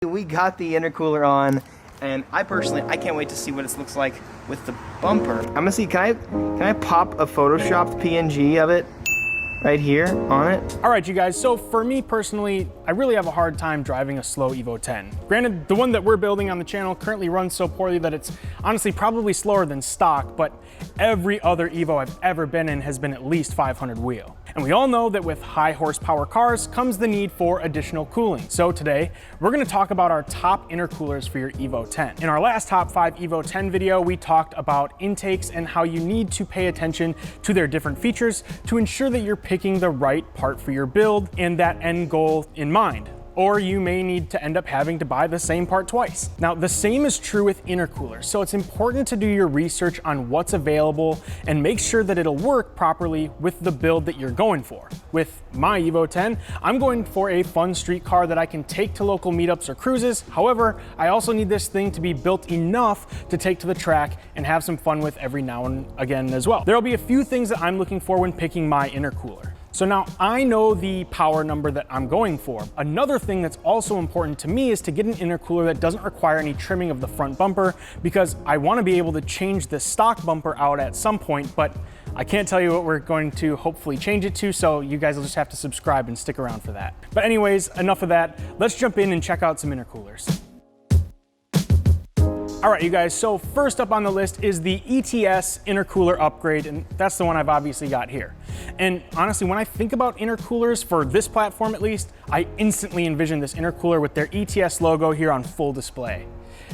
We got the intercooler on, and I can't wait to see what it looks like with the bumper. I'm gonna see, can I pop a photoshopped PNG of it right here on it? All right, you guys, so for me personally, I really have a hard time driving a slow Evo 10. Granted, the one that we're building on the channel currently runs so poorly that it's honestly probably slower than stock, but every other Evo I've ever been in has been at least 500 wheel. And we all know that with high horsepower cars comes the need for additional cooling. So today, we're gonna talk about our top intercoolers for your Evo 10. In our last top 5 Evo 10 video, we talked about intakes and how you need to pay attention to their different features to ensure that you're picking the right part for your build and that end goal in mind. Or you may need to end up having to buy the same part twice. Now, the same is true with intercoolers, so it's important to do your research on what's available and make sure that it'll work properly with the build that you're going for. With my Evo 10, I'm going for a fun street car that I can take to local meetups or cruises. However, I also need this thing to be built enough to take to the track and have some fun with every now and again as well. There'll be a few things that I'm looking for when picking my intercooler. So now I know the power number that I'm going for. Another thing that's also important to me is to get an intercooler that doesn't require any trimming of the front bumper, because I want to be able to change the stock bumper out at some point, but I can't tell you what we're going to hopefully change it to, so you guys will just have to subscribe and stick around for that. But anyways, enough of that. Let's jump in and check out some intercoolers. All right, you guys, so first up on the list is the ETS Intercooler upgrade, and that's the one I've obviously got here. And honestly, when I think about intercoolers, for this platform at least, I instantly envision this intercooler with their ETS logo here on full display.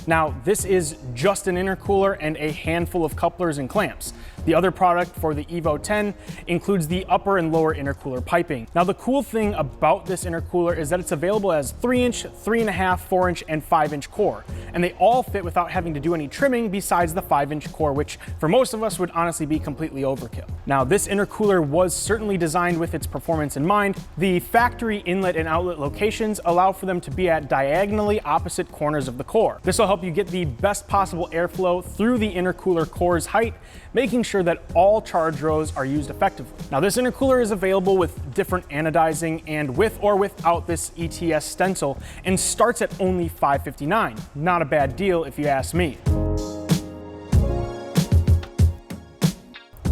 Now, this is just an intercooler and a handful of couplers and clamps. The other product for the Evo 10 includes the upper and lower intercooler piping. Now, the cool thing about this intercooler is that it's available as 3-inch, 3.5, 4-inch, and 5-inch core. And they all fit without having to do any trimming besides the 5-inch core, which for most of us would honestly be completely overkill. Now, this intercooler was certainly designed with its performance in mind. The factory inlet and outlet locations allow for them to be at diagonally opposite corners of the core. This will help you get the best possible airflow through the intercooler core's height, making sure that all charge rows are used effectively. Now, this intercooler is available with different anodizing and with or without this ETS stencil, and starts at only $559. Not a bad deal if you ask me.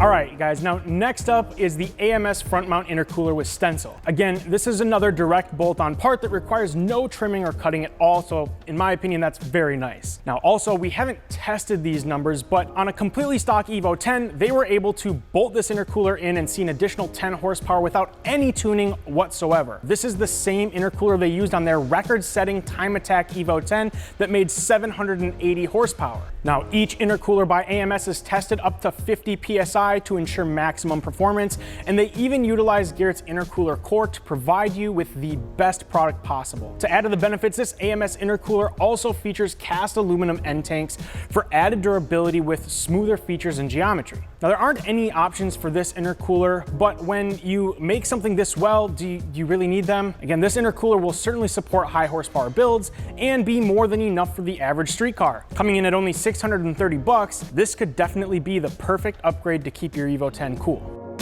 All right, guys, now next up is the AMS front mount intercooler with stencil. Again, this is another direct bolt-on part that requires no trimming or cutting at all, so in my opinion, that's very nice. Now also, we haven't tested these numbers, but on a completely stock Evo 10, they were able to bolt this intercooler in and see an additional 10 horsepower without any tuning whatsoever. This is the same intercooler they used on their record-setting time attack Evo 10 that made 780 horsepower. Now, each intercooler by AMS is tested up to 50 PSI to ensure maximum performance, and they even utilize Garrett's intercooler core to provide you with the best product possible. To add to the benefits, this AMS intercooler also features cast aluminum end tanks for added durability with smoother features and geometry. Now, there aren't any options for this intercooler, but when you make something this well, do you really need them? Again, this intercooler will certainly support high horsepower builds and be more than enough for the average street car. Coming in at only $630, this could definitely be the perfect upgrade to keep your Evo 10 cool.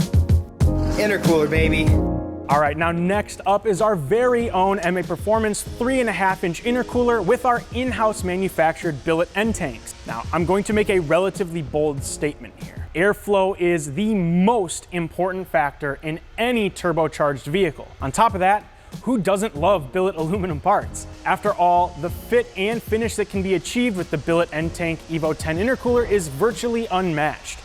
Intercooler, baby. All right, now next up is our very own MAPerformance 3.5-inch intercooler with our in-house manufactured billet end tanks. Now, I'm going to make a relatively bold statement here. Airflow is the most important factor in any turbocharged vehicle. On top of that, who doesn't love billet aluminum parts? After all, the fit and finish that can be achieved with the billet end tank Evo 10 intercooler is virtually unmatched.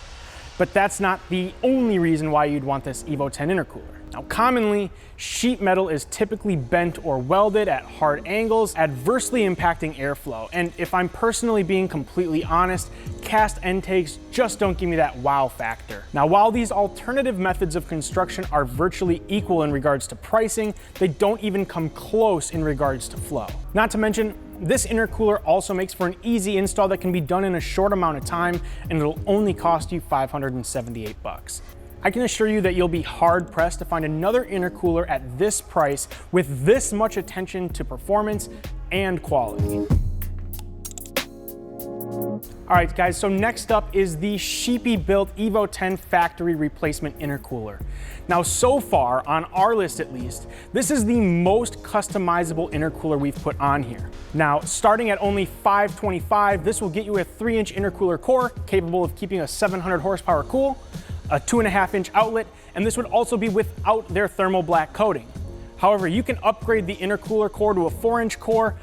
But that's not the only reason why you'd want this Evo 10 intercooler. Now, commonly, sheet metal is typically bent or welded at hard angles, adversely impacting airflow. And if I'm personally being completely honest, cast end tanks just don't give me that wow factor. Now, while these alternative methods of construction are virtually equal in regards to pricing, they don't even come close in regards to flow. Not to mention, this intercooler also makes for an easy install that can be done in a short amount of time, and it'll only cost you $578. I can assure you that you'll be hard pressed to find another intercooler at this price with this much attention to performance and quality. All right, guys, so next up is the Sheepy built Evo 10 factory replacement intercooler. Now, so far, on our list at least, this is the most customizable intercooler we've put on here. Now, starting at only $525, this will get you a 3-inch intercooler core capable of keeping a 700 horsepower cool, a 2.5-inch outlet, and this would also be without their thermal black coating. However, you can upgrade the intercooler core to a 4-inch core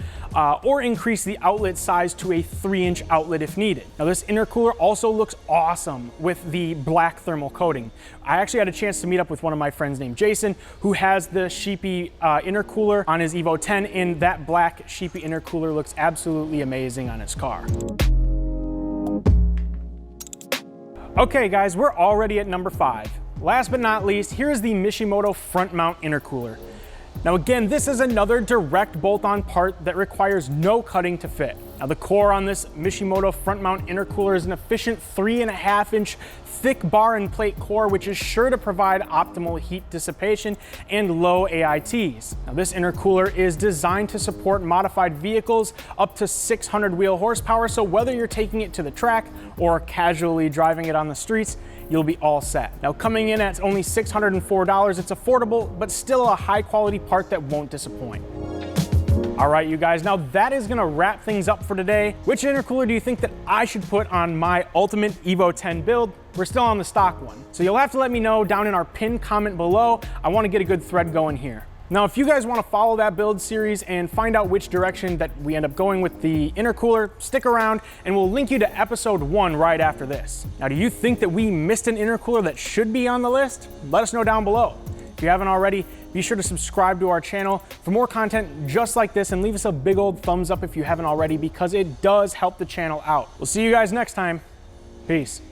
or increase the outlet size to a 3-inch outlet if needed. Now, this intercooler also looks awesome with the black thermal coating. I actually had a chance to meet up with one of my friends named Jason, who has the Sheepy intercooler on his Evo 10, and that black Sheepy intercooler looks absolutely amazing on his car. Okay, guys, we're already at number 5. Last but not least, here's the Mishimoto front mount intercooler. Now again, this is another direct bolt-on part that requires no cutting to fit. Now the core on this Mishimoto front mount intercooler is an efficient 3.5-inch thick bar and plate core, which is sure to provide optimal heat dissipation and low AITs. Now this intercooler is designed to support modified vehicles up to 600 wheel horsepower, so whether you're taking it to the track or casually driving it on the streets, you'll be all set. Now coming in at only $604, it's affordable, but still a high quality part that won't disappoint. All right, you guys, now that is gonna wrap things up for today. Which intercooler do you think that I should put on my ultimate Evo 10 build? We're still on the stock one. So you'll have to let me know down in our pinned comment below. I wanna get a good thread going here. Now, if you guys want to follow that build series and find out which direction that we end up going with the intercooler, stick around and we'll link you to episode 1 right after this. Now, do you think that we missed an intercooler that should be on the list? Let us know down below. If you haven't already, be sure to subscribe to our channel for more content just like this, and leave us a big old thumbs up if you haven't already, because it does help the channel out. We'll see you guys next time. Peace.